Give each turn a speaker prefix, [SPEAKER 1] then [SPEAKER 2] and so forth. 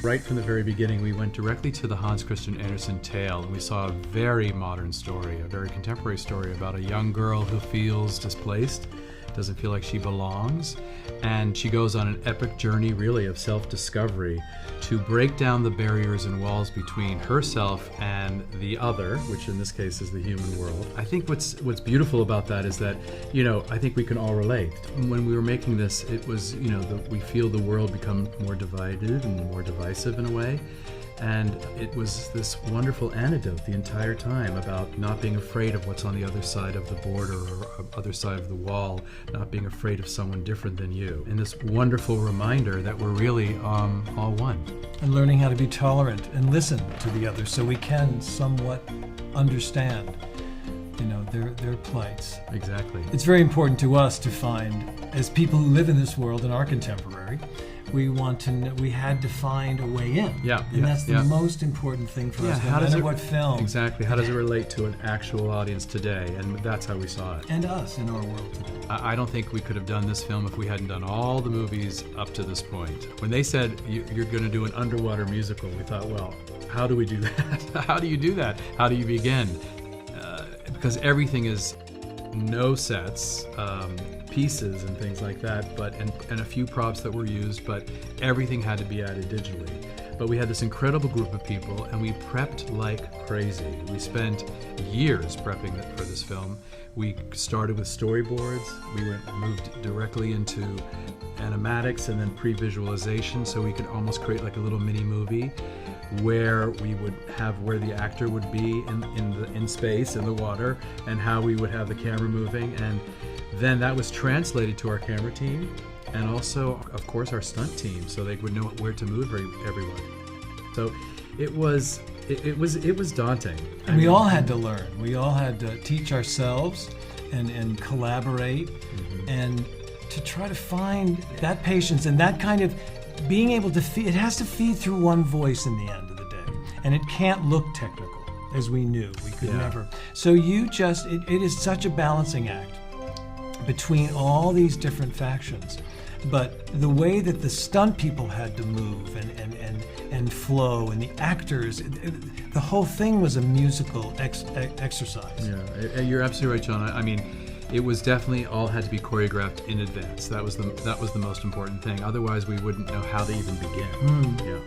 [SPEAKER 1] Right from the very beginning, we went directly to the Hans Christian Andersen tale, and we saw a very modern story, a very contemporary story about a young girl who feels displaced, doesn't feel like she belongs, and she goes on an epic journey, really, of self-discovery to break down the barriers and walls between herself and the other, which in this case is the human world. I think what's beautiful about that is that, I think we can all relate. When we were making this, it was, we feel the world become more divided and more divisive in a way. And it was this wonderful antidote the entire time about not being afraid of what's on the other side of the border or other side of the wall, not being afraid of someone different than you. And this wonderful reminder that we're really all one.
[SPEAKER 2] And learning how to be tolerant and listen to the other so we can somewhat understand, their plights.
[SPEAKER 1] Exactly.
[SPEAKER 2] It's very important to us to find, as people who live in this world and are contemporary, we had to find a way in. And that's the most important thing for us, no matter what film.
[SPEAKER 1] Exactly. How does it relate to an actual audience today? And that's how we saw it.
[SPEAKER 2] And us in our world today.
[SPEAKER 1] I don't think we could have done this film if we hadn't done all the movies up to this point. When they said, you're going to do an underwater musical, we thought, well, how do we do that? How do you do that? How do you begin? Because everything is no sets, pieces and things like that, and a few props that were used, but everything had to be added digitally. But we had this incredible group of people, and we prepped like crazy. We spent years prepping for this film. We started with storyboards. We moved directly into animatics and then pre-visualization, so we could almost create like a little mini movie where we would have where the actor would be in space, in the water, and how we would have the camera moving. And then that was translated to our camera team and also, of course, our stunt team, so they would know where to move everyone. So it was daunting.
[SPEAKER 2] And we all had to learn. We all had to teach ourselves and collaborate, and to try to find that patience and that kind of being able to feed. It has to feed through one voice in the end of the day, and it can't look technical, as we knew. We could never. So it is such a balancing act between all these different factions. But the way that the stunt people had to move and flow, and the actors, the whole thing was a musical exercise.
[SPEAKER 1] Yeah, you're absolutely right, John. I mean, it was definitely all had to be choreographed in advance. That was the most important thing. Otherwise, we wouldn't know how to even begin.
[SPEAKER 2] Yeah.